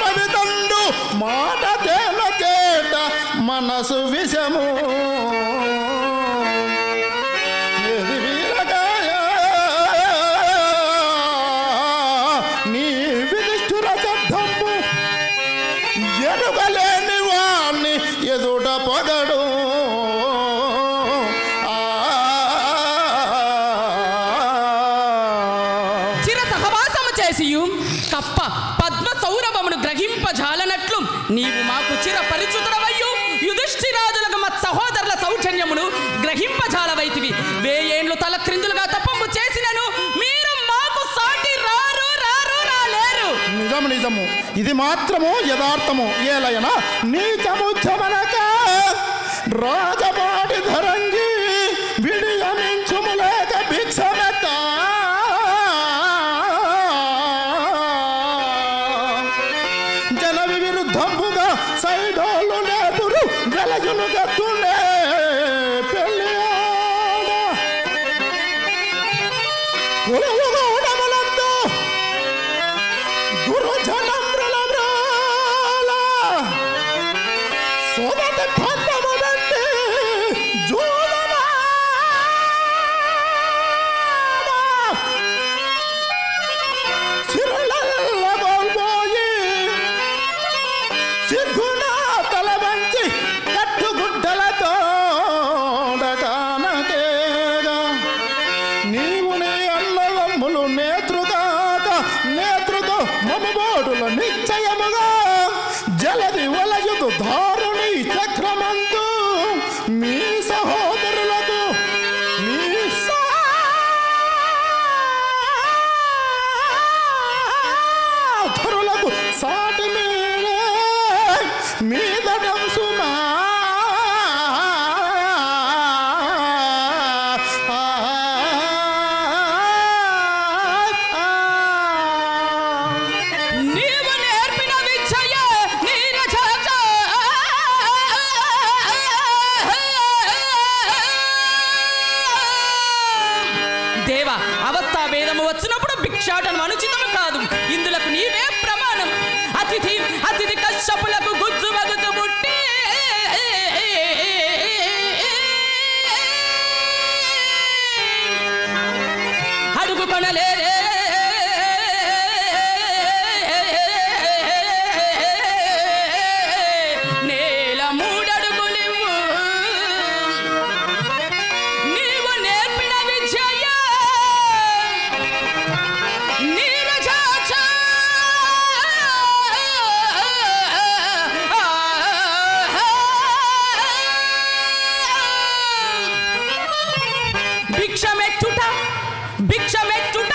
పవితండు మాట తేల చేట మనసు విషము నీ విధిష్ఠుర శబ్దము ఎరుగలేని వాణ్ణి ఎదుట పొగడు. చిర సహవాసము చేసియు కప్ప పద్మ సౌరభమును గ్రహింపజాలనట్లు నీవు మాకు చిర పరిచితుడవయ్యు యుధిష్ఠిరాజులకు మత్ సహోదరుల సౌజన్యమును గ్రహింపజాలవైతివి. వేయేండ్లు తల క్రిందులుగా తప్పము చేసినను మీరు మాకు సాటి రారు రారు రాలేరు. నిజము నిజము, ఇది మాత్రము యథార్థము. ఏలయనా నీచము చమనక రాజపాటి ధరంగి విడియమించుము లేక భిక్షమెత్త జన విరుద్ధంబుగా సైడోళ్ళు నేపురు గలజును గత్తుండే పెళ్ళి కులములందు గురుజనమ్రుల సోదటి పందము బట్టి జూదమా సిరులల్ల కోల్పోయి సిగ్గున తల వంచి కట్టుగుడ్డలతో కానకేగా నీవు నీ అన్నదమ్ములు నేతృకాక నేతృతో మమబోటులు నిశ్చయముగా జలది వలయుదు ధారుని చక్రమందు మీ సహోదరులకు మీ సహోదరులకు సాటి మీరే మీదడం సుమా. నీవు నేర్పిన విద్యయ నీరజాజ దేవ అవస్థా భేదము వచ్చినప్పుడు భిక్షాటనం అనుచితము కాదు. ఇందులకు నీవే ప్రమాణం. అతిథి అతిథి కశ్యపులకు గుజ్జు మగుజు పుట్టి అడుగు కొనలేరే నేల మూడడుగులివ్వు నీవు నేర్పిన విద్యయ నీరజాచ భిక్షమెత్తుట భిక్షమెత్తుట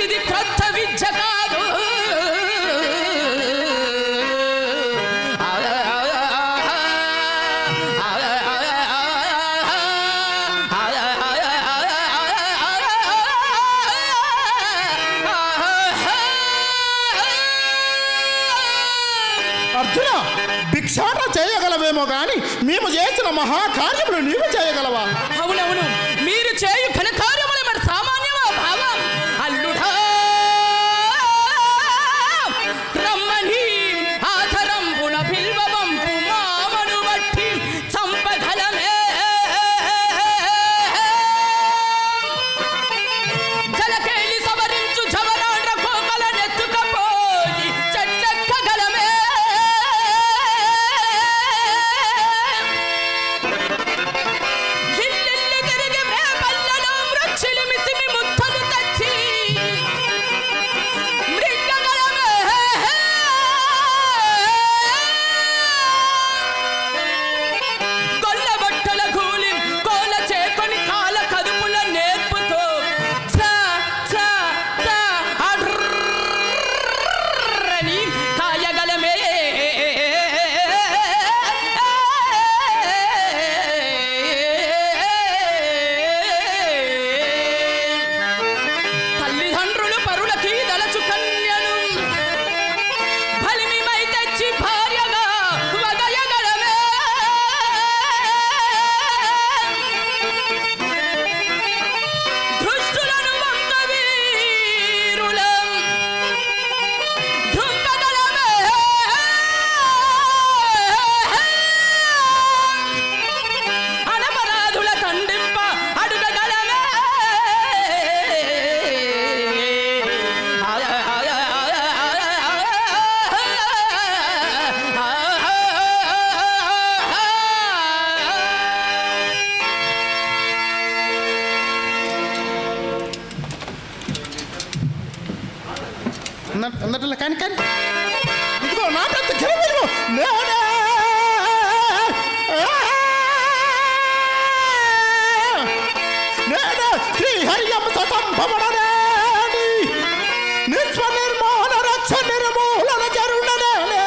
ఇది క్రొత్త విద్య కాదు. అర్జున, భిక్షాటన చేయగలవేమో గాని మేము చేసిన మహాకార్యములు నీవు చేయగలవా? అవునవును, మీరు చేయు ఘనకార్యములు మరి సామాన్యమా భావం? అల్లుడా రమ్మని ఆధరంబున పిల్వవంపు మామను బట్టి చంపగలమే. జలకేలి సవరించు జవరాండ్ర కోకల నెత్తుకపోయి చెట్లెక్కగలమే. ఇల్లిల్లు తిరిగి వేపల్లలో అందట్లే కానీ కానీ ఇదిగో నా ప్రతి గిరవిలు నేనే శ్రీహరియంస సంభవననేని నిస్వ నిర్మూల రక్ష నిర్మూలన కరుణనే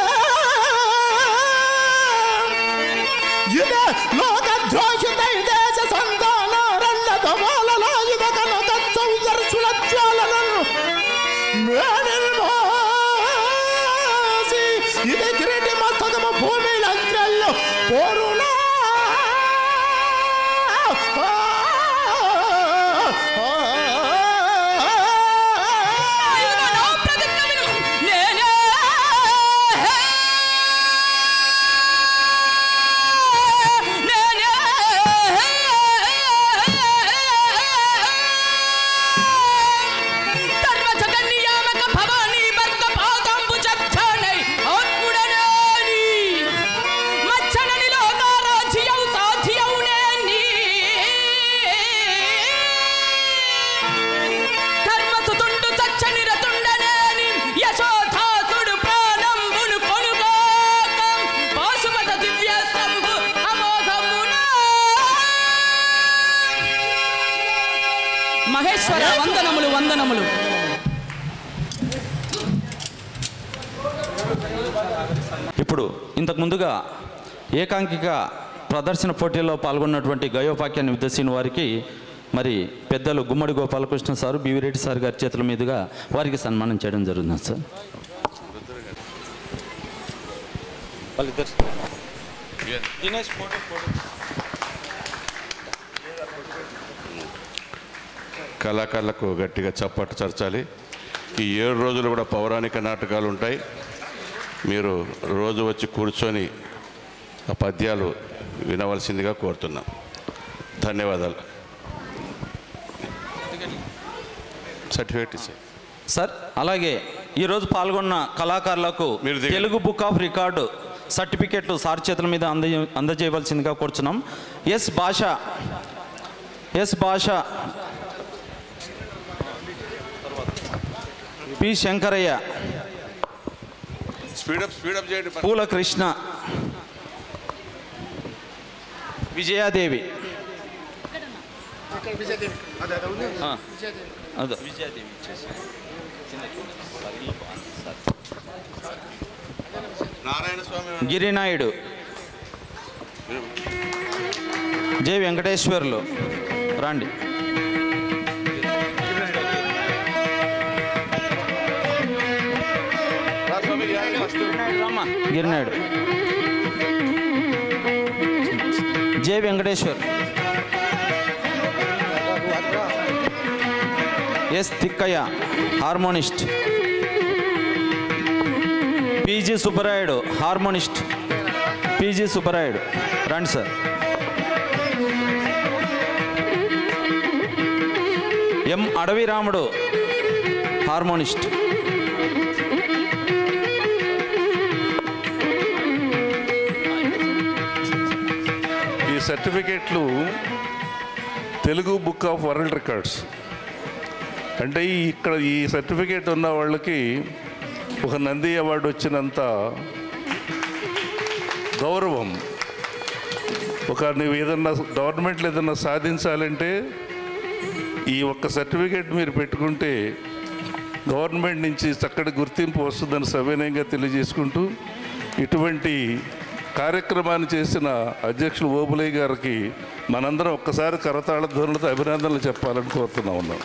ఇదే లోక ద్రోషితై దేశ సంతానారన్న ధమాలలాయుధ కనక సౌదర్శుల జ్వాలనను నిర్మోసి ఇది కిరీటి మస్తకము భూమి లంత్రల్లో పోరునా మహేశ్వర వందనములు వందనములు. ఇప్పుడు ఇంతకు ముందుగా ఏకాంకిక ప్రదర్శన పోటీలో పాల్గొన్నటువంటి గయోపాఖ్యాన్ని ఉద్దేశించిన వారికి మరి పెద్దలు Gummadi Gopalakrishna sir BV Reddy sir గారి చేతుల మీదుగా వారికి సన్మానం చేయడం జరుగుతుంది సార్. కళాకారులకు గట్టిగా చప్పట్లు చర్చాలి. ఈ 7 రోజులు కూడా పౌరాణిక నాటకాలు ఉంటాయి. మీరు రోజు వచ్చి కూర్చొని ఆ పద్యాలు వినవలసిందిగా కోరుతున్నాం. ధన్యవాదాలు. సర్టిఫికేట్ ఇచ్చే సార్. అలాగే ఈరోజు పాల్గొన్న కళాకారులకు తెలుగు బుక్ ఆఫ్ రికార్డు సర్టిఫికెట్లు సార్ చేతుల మీద అందజేయవలసిందిగా కోరుచున్నాం. ఎస్ భాష, పి శంకరయ్య, స్పీడప్ చేయండి. పూల కృష్ణ, విజయాదేవి, నారాయణ స్వామి, గిరినాయుడు, జె వెంకటేశ్వర్లు రండి. Girinaidu, J Venkateswar, S Thikkaiah harmonist, PG Subbarayudu harmonist, PG Subbarayudu రండి sir. M Adavi Ramudu harmonist, ఈ సర్టిఫికేట్లు Telugu book of world records అంటే ఇక్కడ ఈ సర్టిఫికేట్ ఉన్న వాళ్ళకి ఒక నంది అవార్డు వచ్చినంత గౌరవం. నువ్వు ఏదన్నా గవర్నమెంట్లో ఏదన్నా సాధించాలంటే ఈ ఒక్క సర్టిఫికేట్ మీరు పెట్టుకుంటే గవర్నమెంట్ నుంచి చక్కటి గుర్తింపు వస్తుందని సవినయంగా తెలియజేసుకుంటూ ఇటువంటి కార్యక్రమాన్ని చేసిన అధ్యక్షులు ఓబులయ్య గారికి మనందరం ఒక్కసారి కరతాళ ధ్వనులతో అభినందనలు చెప్పాలని కోరుతున్నా ఉన్నాం.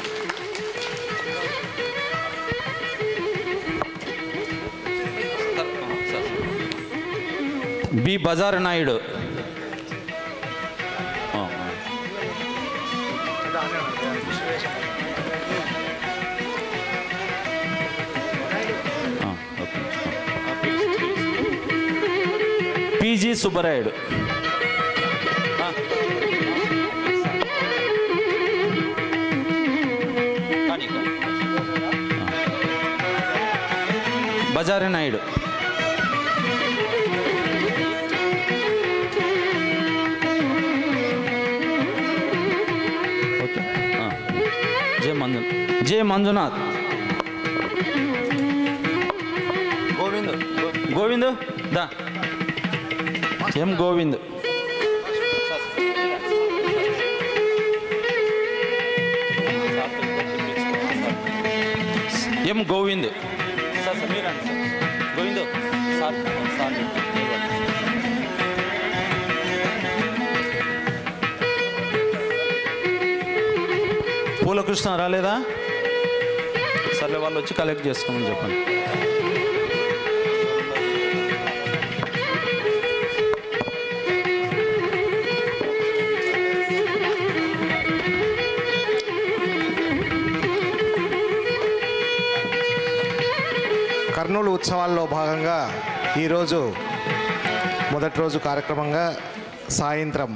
బి బజారు నాయుడు, పిజి సుబ్బరాయుడు, బజారు నాయుడు, జె మంజునాథ్, గోవింద్ దా. ఎం గోవింద్. ఎం గోవింద్. గోవింద్ పూలకృష్ణ రాలేదా? సర్లే, వాళ్ళు వచ్చి కలెక్ట్ చేసుకోమని చెప్పండి. కర్నూలు ఉత్సవాల్లో భాగంగా ఈరోజు మొదటి రోజు కార్యక్రమంగా సాయంత్రం